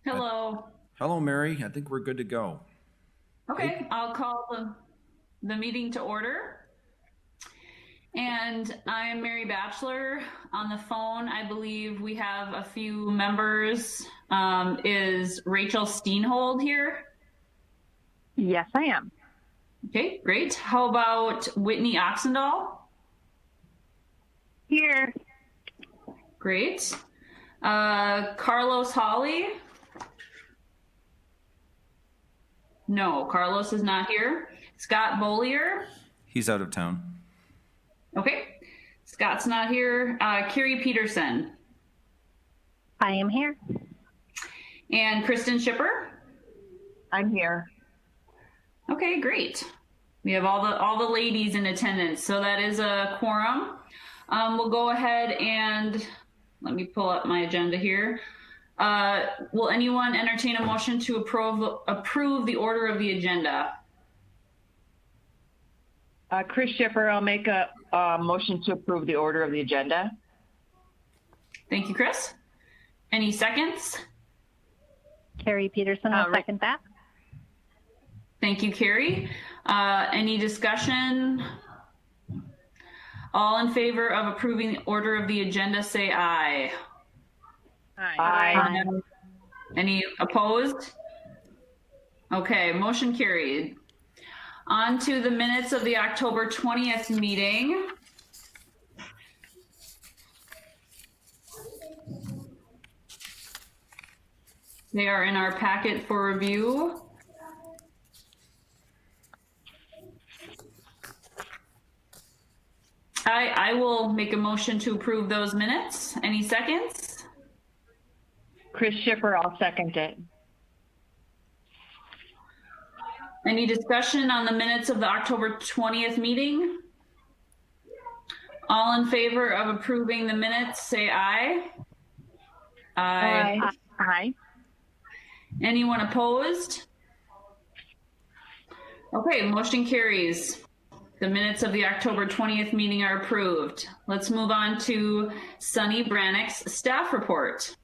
Hello. Hello, Mary. I think we're good to go. Hey, Okay, I'll call the meeting to order. And I'm Mary Batchelor. On the phone, I believe we have a few members. Is Rachel Steenhold here? Yes, I am. Okay, great. How about Whitney Oxendahl? Here. Great. Carlos Hawley? No, Carlos is not here. Scott Bollier? he's out of town. Okay. Scott's not here. Carrie Peterson I am here. and Kristen Shipper. I'm here. Okay, great. We have all the ladies in attendance, so that is a quorum. We'll go ahead and let me pull up my agenda here. Will anyone entertain a motion to approve the order of the agenda? Chris Shipper, I'll make a motion to approve the order of the agenda. Thank you, Chris. Any seconds? Carrie Peterson will second that. Thank you, Carrie. Any discussion? All in favor of approving the order of the agenda, say aye. Aye. Any opposed? Okay, motion carried. On to the minutes of the October 20th meeting. They are in our packet for review. I will make a motion to approve those minutes. Any seconds? Chris Shipper, I'll second it. Any discussion on the minutes of the October 20th meeting? All in favor of approving the minutes, say aye. Aye. Aye. Anyone opposed? Okay, motion carries. The minutes of the October 20th meeting are approved. Let's move on to Sunny Brannick's staff report.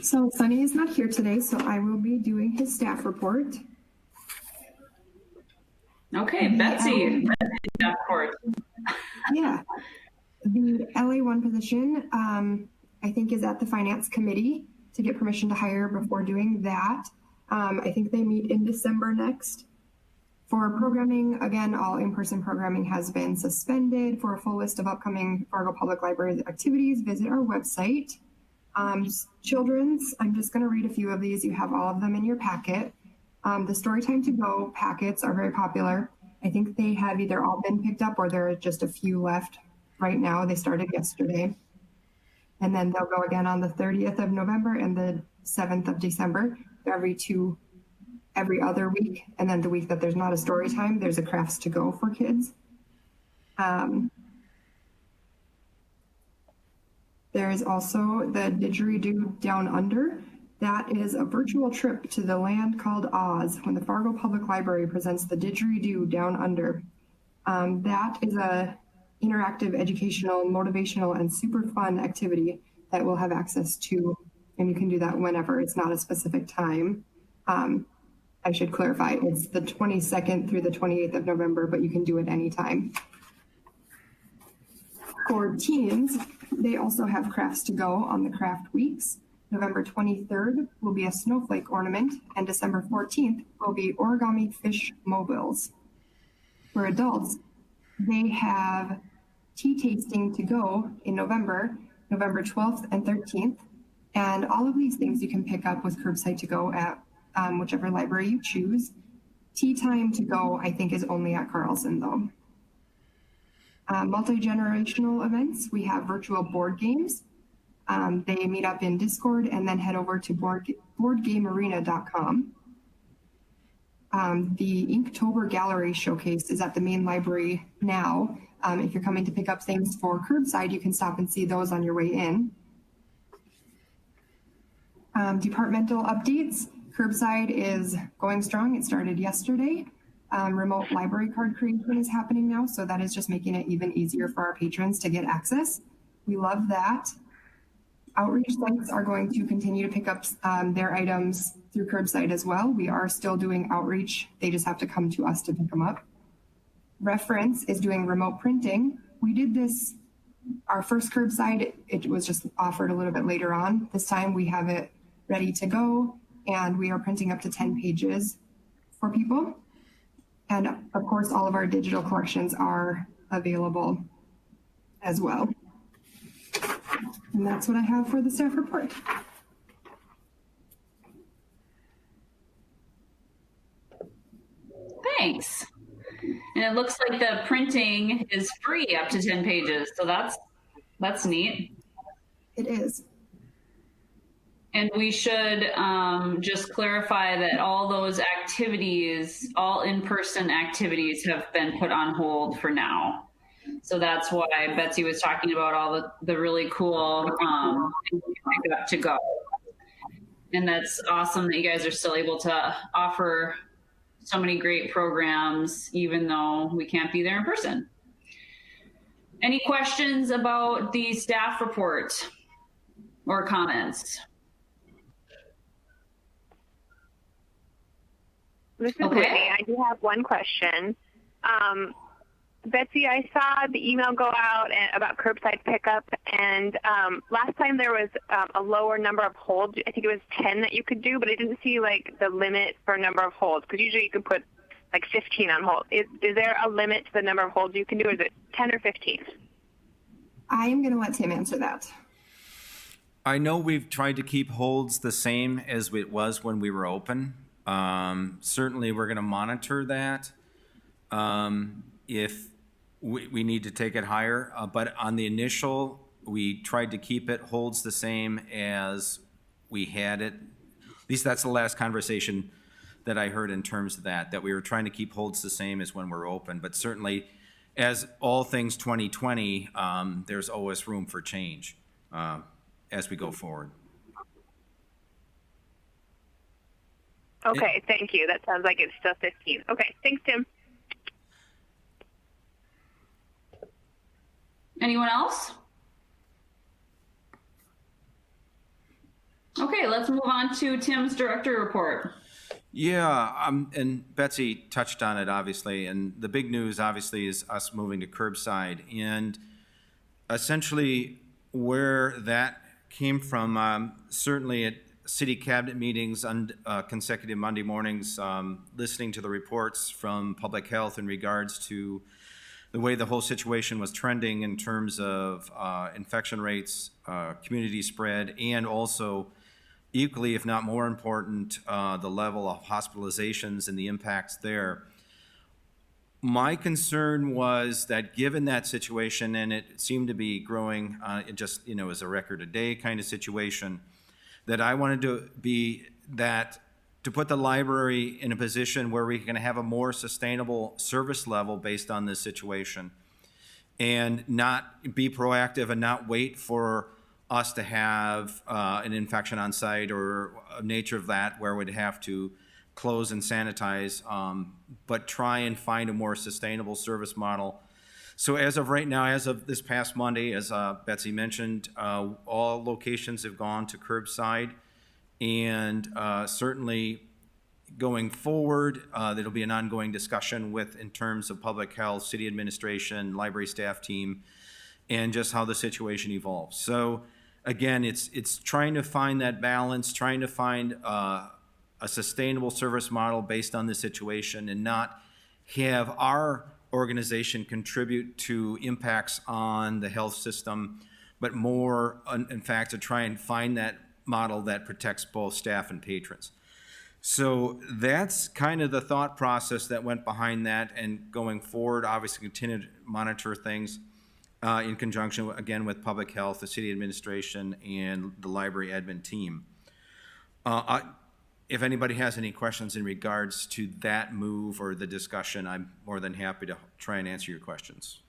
So Sunny is not here today, so I will be doing his staff report. Okay, Betsy, staff report. Yeah, the LA1 position, I think is at the finance committee to get permission to hire before doing that. I think they meet in December next. For programming, again, all in-person programming has been suspended. For a full list of upcoming Fargo Public Library activities, visit our website. Children's, I'm just going to read a few of these. You have all of them in your packet. The Storytime to Go packets are very popular. I think they have either all been picked up or there are just a few left right now. They started yesterday. And then they'll go again on the 30th of November and the 7th of December. They're every other week. And then the week that there's not a story time, there's a crafts to go for kids. There is also the Didgeridoo Down Under. That is a virtual trip to the land called Oz when the Fargo Public Library presents the Didgeridoo Down Under. That is a interactive, educational, motivational, and super fun activity that we'll have access to, and you can do that whenever. It's not a specific time. I should clarify, it's the 22nd through the 28th of November, but you can do it anytime. For teens, they also have crafts to go on the craft weeks. November 23rd will be a snowflake ornament, and December 14th will be origami fish mobiles. For adults, they have tea tasting to go in November 12th and 13th. And all of these things you can pick up with curbside to go at whichever library you choose. Tea time to go, I think, is only at Carlson, though. Multi-generational events, we have virtual board games. They meet up in Discord and then head over to boardgamearena.com. The Inktober Gallery Showcase is at the main library now. If you're coming to pick up things for curbside, you can stop and see those on your way in. Departmental Updates, curbside is going strong. It started yesterday. Remote library card creation is happening now, so that is just making it even easier for our patrons to get access. We love that. Outreach sites are going to continue to pick up their items through curbside as well. We are still doing outreach. They just have to come to us to pick them up. Reference is doing remote printing. We did this, our first curbside, it was just offered a little bit later on. This time we have it ready to go, and we are printing up to 10 pages for people. And of course, all of our digital collections are available as well. And that's what I have for the staff report. Thanks. And it looks like the printing is free up to 10 pages. So that's neat. It is. And we should just clarify that all those activities, all in-person activities, have been put on hold for now. So that's why Betsy was talking about all the really cool things we got to go. And that's awesome that you guys are still able to offer so many great programs, even though we can't be there in person. Any questions about the staff report or comments? This is Whitney. I do have one question. Betsy, I saw the email go out about curbside pickup, and last time there was a lower number of holds. I think it was 10 that you could do, but I didn't see like the limit for number of holds, because usually you can put like 15 on hold. Is there a limit to the number of holds you can do, or is it 10 or 15? I am going to let Tim answer that. I know we've tried to keep holds the same as it was when we were open. Certainly we're going to monitor that if we need to take it higher. But on the initial, we tried to keep it holds the same as we had it. At least that's the last conversation that I heard in terms of that we were trying to keep holds the same as when we're open. But certainly, as all things 2020, there's always room for change as we go forward. Okay, thank you. That sounds like it's still 15. Okay, thanks, Tim. Anyone else? Okay, let's move on to Tim's director report. Yeah, and Betsy touched on it, obviously, and the big news, obviously, is us moving to curbside. And essentially where that came from, certainly at city cabinet meetings on consecutive Monday mornings, listening to the reports from public health in regards to the way the whole situation was trending in terms of infection rates, community spread, and also equally, if not more important, the level of hospitalizations and the impacts there. My concern was that given that situation, and it seemed to be growing, it just, as a record a day kind of situation, that I wanted to put the library in a position where we can have a more sustainable service level based on this situation, and not be proactive and not wait for us to have an infection on site or a nature of that where we'd have to close and sanitize, but try and find a more sustainable service model. So as of right now, as of this past Monday, as Betsy mentioned, all locations have gone to curbside, and certainly going forward, there'll be an ongoing discussion in terms of public health, city administration, library staff team, and just how the situation evolves. So again, it's trying to find that balance, trying to find a sustainable service model based on the situation, and not have our organization contribute to impacts on the health system, but more, in fact, to try and find that model that protects both staff and patrons. So that's kind of the thought process that went behind that, and going forward, obviously continue to monitor things in conjunction, again, with public health, the city administration, and the library admin team. If anybody has any questions in regards to that move or the discussion, I'm more than happy to try and answer your questions.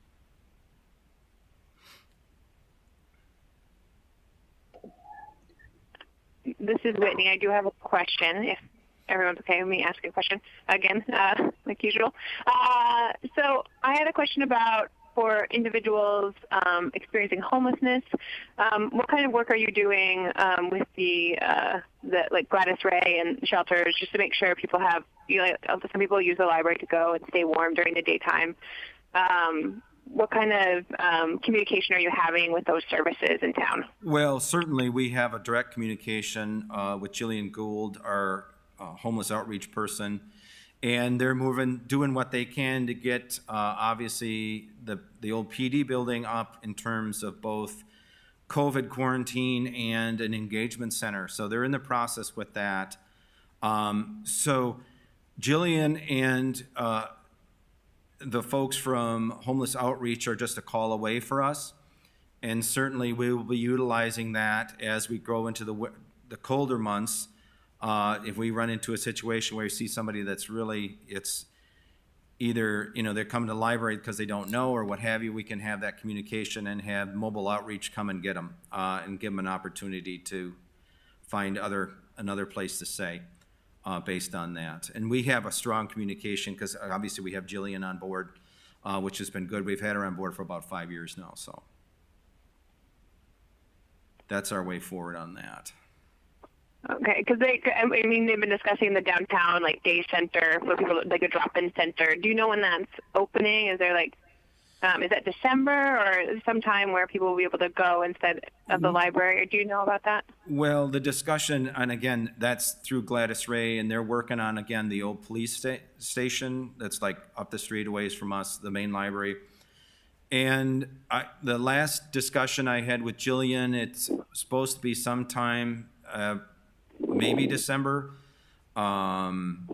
This is Whitney. I do have a question, if everyone's okay with me asking a question again, like usual. So I had a question about for individuals experiencing homelessness. What kind of work are you doing with the like Gladys Ray and shelters, just to make sure people have, some people use the library to go and stay warm during the daytime. What kind of communication are you having with those services in town? Well, certainly we have a direct communication with Jillian Gould, our homeless outreach person, and they're doing what they can to get obviously the old PD building up in terms of both COVID quarantine and an engagement center. So they're in the process with that. So Jillian and the folks from Homeless Outreach are just a call away for us. And certainly we will be utilizing that as we grow into the colder months. If we run into a situation where you see somebody that's really, it's either, they're coming to the library because they don't know or what have you, we can have that communication and have mobile outreach come and get them and give them an opportunity to find another place to stay. Based on that. And we have a strong communication because obviously we have Jillian on board, which has been good. We've had her on board for about 5 years now, so that's our way forward on that. Okay, because they've been discussing the downtown day center for people, like a drop-in center. Do you know when that's opening? Is there is that December or sometime where people will be able to go instead of the library? Or do you know about that? Well, the discussion, and again, that's through Gladys Ray, and they're working on, again, the old police station that's up the street a ways from us, the main library. And the last discussion I had with Jillian, it's supposed to be sometime, maybe December. Again,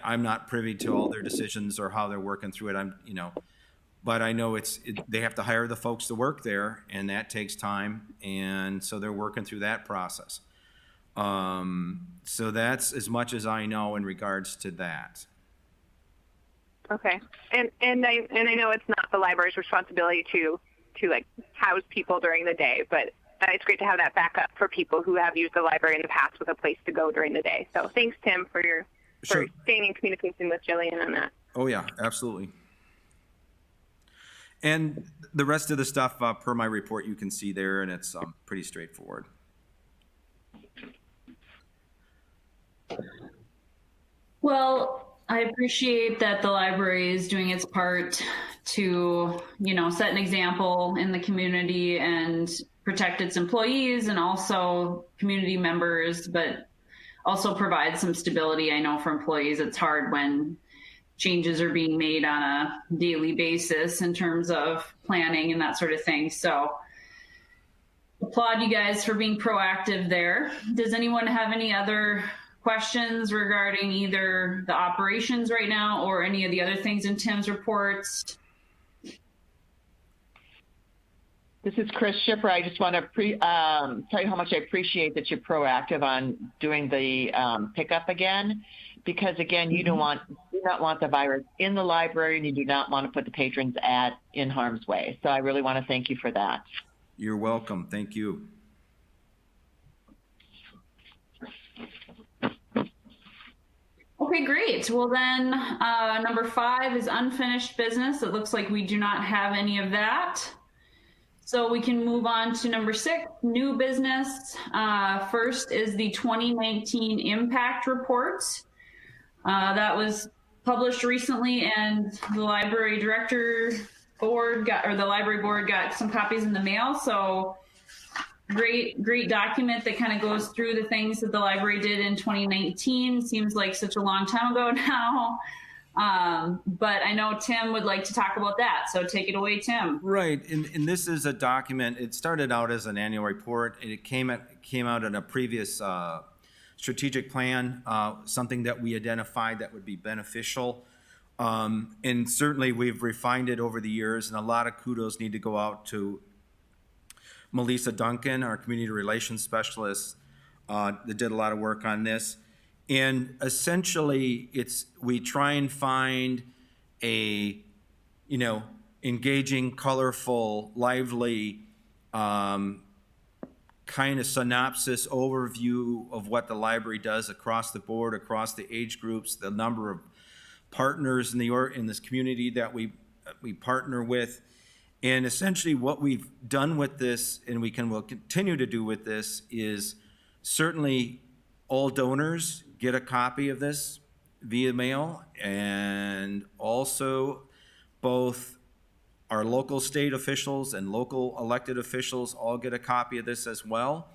I'm not privy to all their decisions or how they're working through it. But I know they have to hire the folks to work there, and that takes time, and so they're working through that process. So that's as much as I know in regards to that. Okay, and I know it's not the library's responsibility to house people during the day, but it's great to have that backup for people who have used the library in the past with a place to go during the day. So thanks, Tim, for staying in communication with Jillian on that. Oh yeah, absolutely. And the rest of the stuff per my report you can see there, and it's pretty straightforward. Well, I appreciate that the library is doing its part to, set an example in the community and protect its employees and also community members, but also provide some stability. I know for employees, it's hard when changes are being made on a daily basis in terms of planning and that sort of thing. So applaud you guys for being proactive there. Does anyone have any other questions regarding either the operations right now or any of the other things in Tim's reports? This is Chris Schiffer. I just want to tell you how much I appreciate that you're proactive on doing the pickup again, because again, you do not want the virus in the library, and you do not want to put the patrons in harm's way. So I really want to thank you for that. You're welcome. Thank you. Okay, great. Well then, number 5 is unfinished business. It looks like we do not have any of that. So we can move on to number 6, new business. First is the 2019 impact reports. That was published recently, and the library board got some copies in the mail. So great document that kind of goes through the things that the library did in 2019. Seems like such a long time ago now. But I know Tim would like to talk about that. So take it away, Tim. Right. And this is a document. It started out as an annual report, and it came out in a previous strategic plan, something that we identified that would be beneficial. And certainly we've refined it over the years, and a lot of kudos need to go out to Melissa Duncan, our community relations specialist, that did a lot of work on this. And essentially, we try and find a, engaging, colorful, lively kind of synopsis overview of what the library does across the board, across the age groups, the number of partners in this community that we we partner with. And essentially what we've done with this, and will continue to do with this, is certainly all donors get a copy of this via mail, and also both our local state officials and local elected officials all get a copy of this as well.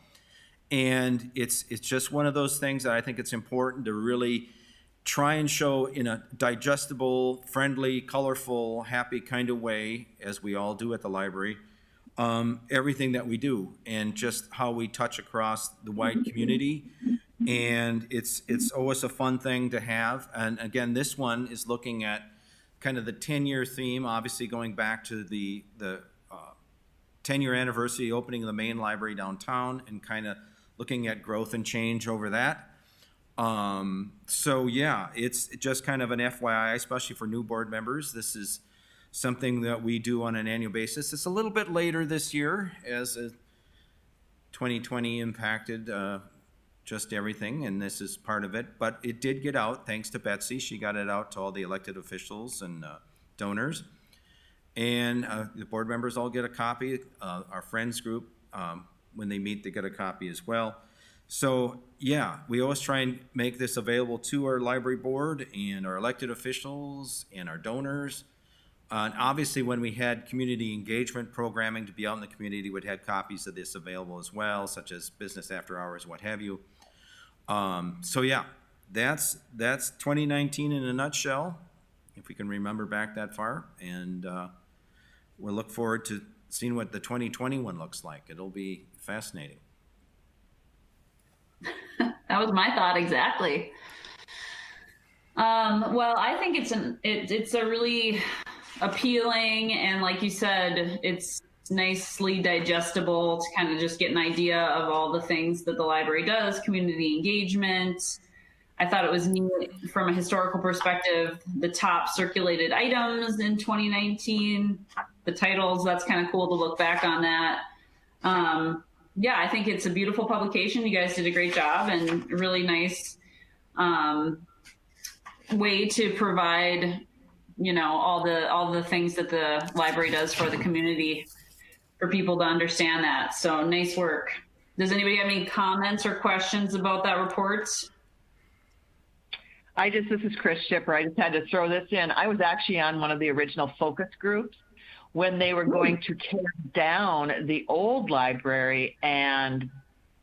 And it's just one of those things that I think it's important to really try and show in a digestible, friendly, colorful, happy kind of way, as we all do at the library, everything that we do and just how we touch across the wide community. And it's always a fun thing to have. And again, this one is looking at kind of the 10-year theme, obviously going back to the 10-year anniversary opening of the main library downtown, and kind of looking at growth and change over that. So yeah, it's just kind of an FYI, especially for new board members. This is something that we do on an annual basis. It's a little bit later this year, as 2020 impacted just everything, and this is part of it. But it did get out, thanks to Betsy. She got it out to all the elected officials and donors. And the board members all get a copy. Our friends group, when they meet, they get a copy as well. So yeah, we always try and make this available to our library board and our elected officials and our donors. And obviously when we had community engagement programming to be out in the community, we'd had copies of this available as well, such as business after hours, what have you. So yeah, that's 2019 in a nutshell, if we can remember back that far. And we'll look forward to seeing what the 2021 looks like. It'll be fascinating. That was my thought exactly. Well, I think it's a really appealing, and like you said, it's nicely digestible to kind of just get an idea of all the things that the library does, community engagement. I thought it was neat from a historical perspective, the top circulated items in 2019, the titles, that's kind of cool to look back on that. Yeah, I think it's a beautiful publication. You guys did a great job, and really nice way to provide, all the things that the library does for the community, for people to understand that. So nice work. Does anybody have any comments or questions about that report? This is Chris Shipper. I just had to throw this in. I was actually on one of the original focus groups when they were going to tear down the old library and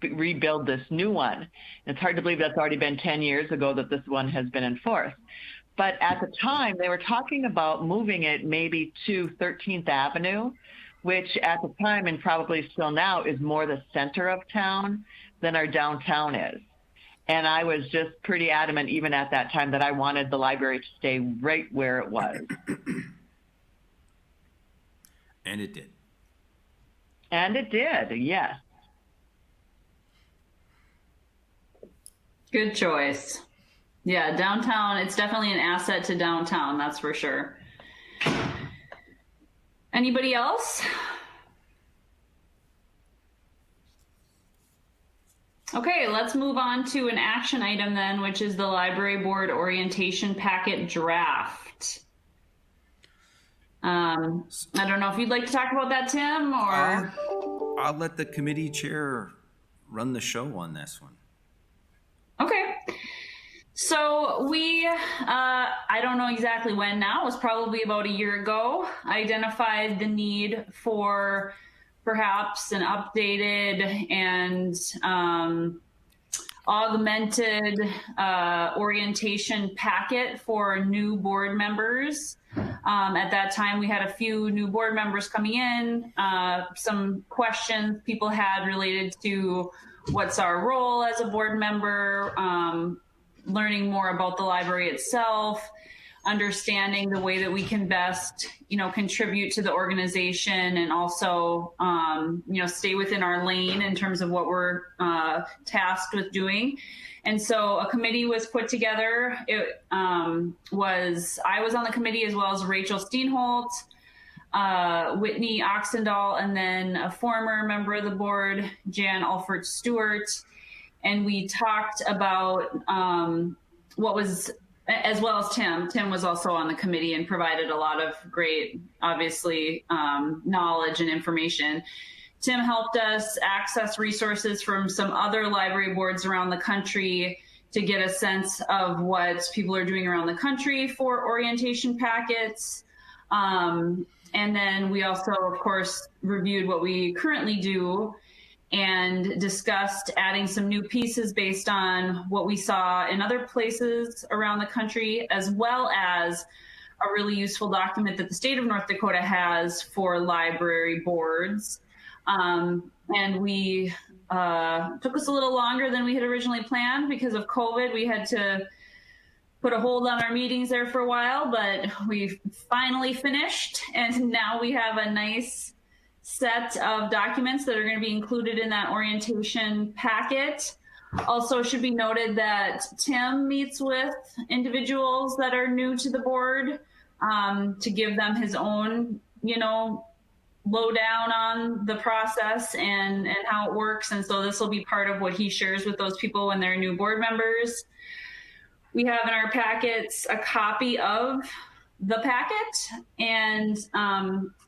rebuild this new one. It's hard to believe that's already been 10 years ago that this one has been enforced. But at the time, they were talking about moving it maybe to 13th Avenue, which at the time, and probably still now, is more the center of town than our downtown is. And I was just pretty adamant, even at that time, that I wanted the library to stay right where it was. And it did. And it did, yes. Good choice. Yeah, downtown, it's definitely an asset to downtown, that's for sure. Anybody else? Okay, let's move on to an action item then, which is the library board orientation packet draft. I don't know if you'd like to talk about that, Tim, or? I'll let the committee chair run the show on this one. Okay. So we, I don't know exactly when now, it was probably about a year ago, identified the need for perhaps an updated and augmented orientation packet for new board members. At that time, we had a few new board members coming in, some questions people had related to what's our role as a board member, learning more about the library itself, understanding the way that we can best, contribute to the organization, and also, stay within our lane in terms of what we're tasked with doing. And so a committee was put together. I was on the committee, as well as Rachel Steenholt, Whitney Oxendahl, and then a former member of the board, Jan Alford Stewart. And we talked about what was as well as Tim. Tim was also on the committee and provided a lot of great, obviously, knowledge and information. Tim helped us access resources from some other library boards around the country to get a sense of what people are doing around the country for orientation packets. And then we also, of course, reviewed what we currently do and discussed adding some new pieces based on what we saw in other places around the country, as well as a really useful document that the state of North Dakota has for library boards. And we took us a little longer than we had originally planned because of COVID. We had to put a hold on our meetings there for a while, but we finally finished. And now we have a nice set of documents that are going to be included in that orientation packet. Also, it should be noted that Tim meets with individuals that are new to the board to give them his own, lowdown on the process and how it works. And so this will be part of what he shares with those people when they're new board members. We have in our packets a copy of the packet, and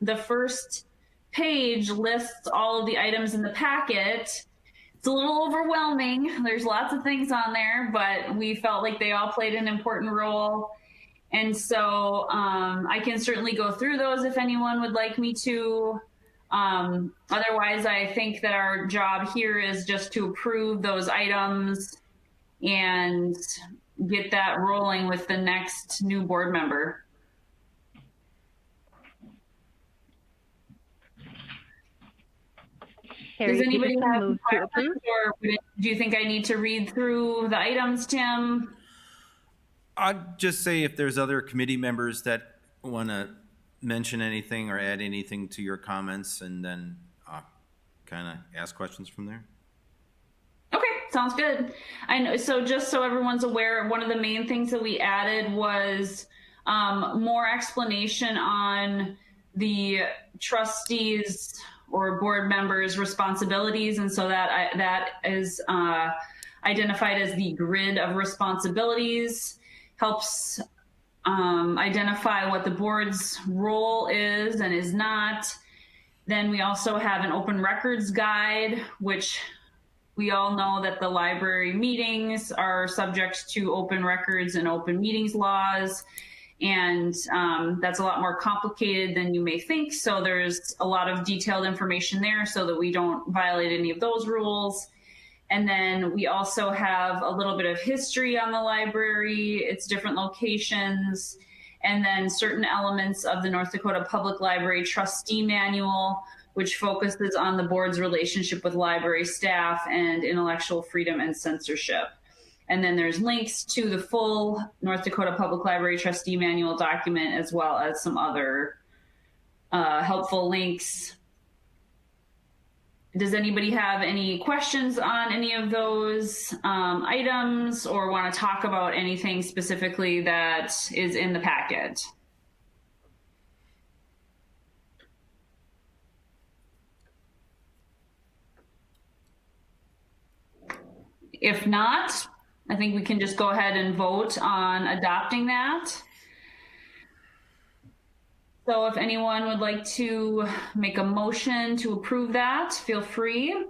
the first page lists all of the items in the packet. It's a little overwhelming. There's lots of things on there, but we felt like they all played an important role. And so I can certainly go through those if anyone would like me to. Otherwise, I think that our job here is just to approve those items and get that rolling with the next new board member. Carrie Does anybody Peterson have moves to approve. questions, or do you think I need to read through the items, Tim? I'd just say if there's other committee members that want to mention anything or add anything to your comments, and then kind of ask questions from there. Okay, sounds good. I know. So just so everyone's aware, one of the main things that we added was more explanation on the trustees or board members' responsibilities, and so that is identified as the grid of responsibilities. Helps identify what the board's role is and is not. Then we also have an open records guide, which we all know that the library meetings are subject to open records and open meetings laws. And that's a lot more complicated than you may think. So there's a lot of detailed information there so that we don't violate any of those rules. And then we also have a little bit of history on the library, its different locations, and then certain elements of the North Dakota Public Library Trustee Manual, which focuses on the board's relationship with library staff and intellectual freedom and censorship. And then there's links to the full North Dakota Public Library Trustee Manual document, as well as some other helpful links. Does anybody have any questions on any of those items, or want to talk about anything specifically that is in the packet? If not, I think we can just go ahead and vote on adopting that. So if anyone would like to make a motion to approve that, feel free.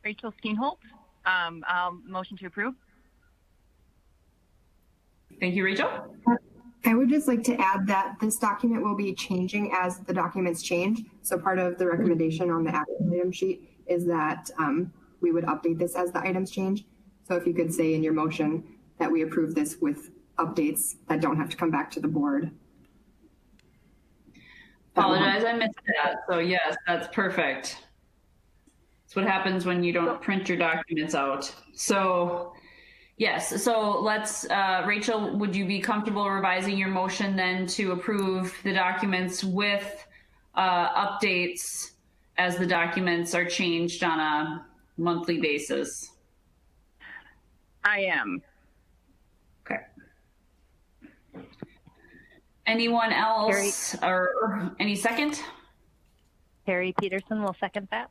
Rachel Steenholt, I'll motion to approve. Thank you, Rachel. I would just like to add that this document will be changing as the documents change. So part of the recommendation on the action item sheet is that we would update this as the items change. So if you could say in your motion that we approve this with updates that don't have to come back to the board. Apologize, I missed that. So yes, that's perfect. That's what happens when you don't print your documents out. So yes, so let's, Rachel, would you be comfortable revising your motion then to approve the documents with updates as the documents are changed on a monthly basis? I am. Okay. Anyone else, or any second? Carrie Peterson will second that.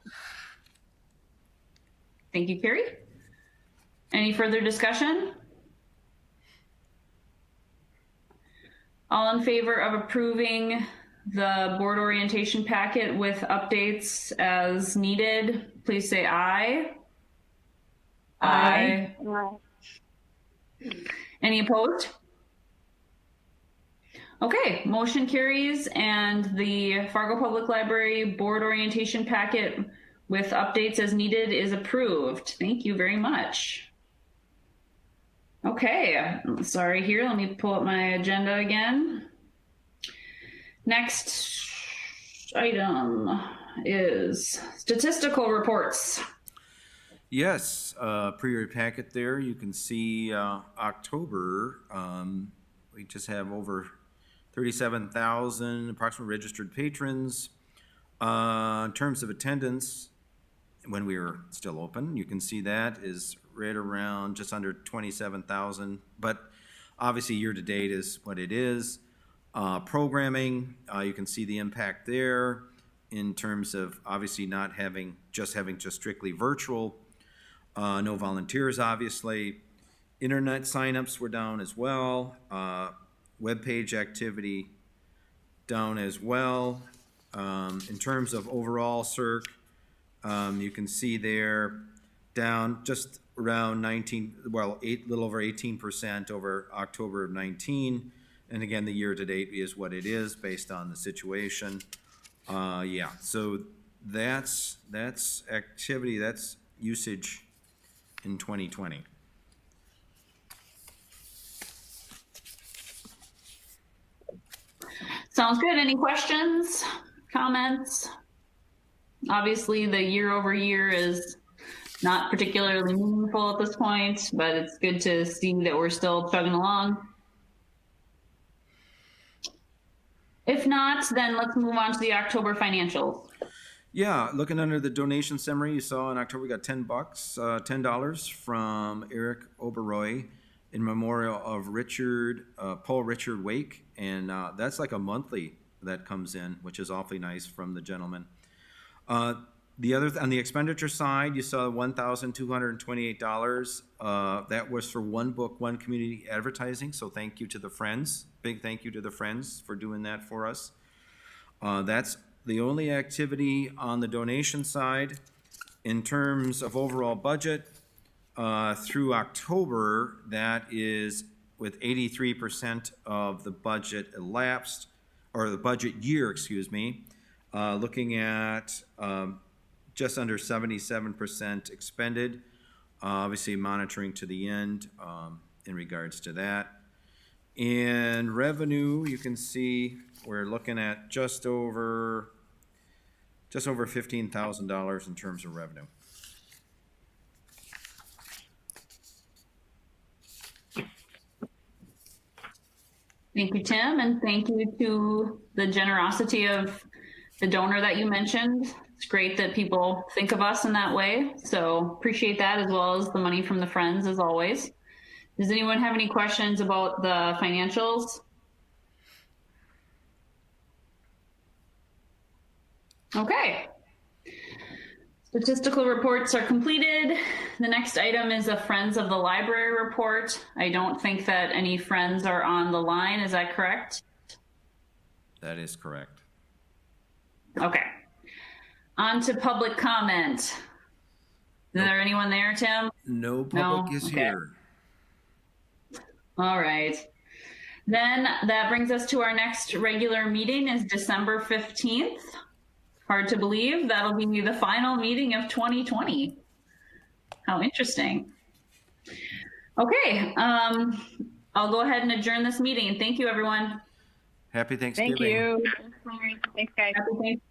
Thank you, Carrie. Any further discussion? All in favor of approving the board orientation packet with updates as needed, please say aye. Aye. Any opposed? Okay, motion carries, and the Fargo Public Library board orientation packet with updates as needed is approved. Thank you very much. Okay, sorry here, let me pull up my agenda again. Next item is statistical reports. Yes, per your packet there, you can see October, we just have over 37,000 approximately registered patrons. In terms of attendance, when we were still open, you can see that is right around just under 27,000, but obviously year to date is what it is. Programming, you can see the impact there in terms of obviously not having just strictly virtual. No volunteers, obviously. Internet signups were down as well. Webpage activity down as well. In terms of overall circ, you can see there down just around 19, well, little over 18% over October of 19. And again, the year to date is what it is based on the situation. Yeah, so that's activity, that's usage in 2020. Sounds good. Any questions, comments? Obviously, the year over year is not particularly meaningful at this point, but it's good to see that we're still chugging along. If not, then let's move on to the October financials. Yeah, looking under the donation summary, you saw in October we got $10 from Eric Oberoy in memorial of Paul Richard Wake, and that's like a monthly that comes in, which is awfully nice from the gentleman. On the expenditure side, you saw $1,228. That was for one book, one community advertising. So thank you to the Friends. Big thank you to the Friends for doing that for us. That's the only activity on the donation side. In terms of overall budget, through October, that is with 83% of the budget elapsed, or the budget year, excuse me, looking at just under 77% expended, obviously monitoring to the end in regards to that. And revenue, you can see we're looking at just over $15,000 in terms of revenue. Thank you, Tim, and thank you to the generosity of the donor that you mentioned. It's great that people think of us in that way, so appreciate that, as well as the money from the Friends, as always. Does anyone have any questions about the financials? Okay. Statistical reports are completed. The next item is a Friends of the Library report. I don't think that any Friends are on the line. Is that correct? That is correct. Okay. On to public comment. Is there anyone there, Tim? No public is here. All right. Then that brings us to our next regular meeting is December 15th. Hard to believe that'll be the final meeting of 2020. How interesting. Okay, I'll go ahead and adjourn this meeting. Thank you, everyone. Happy Thanksgiving. Thank you. Thanks, guys. Happy Thanksgiving.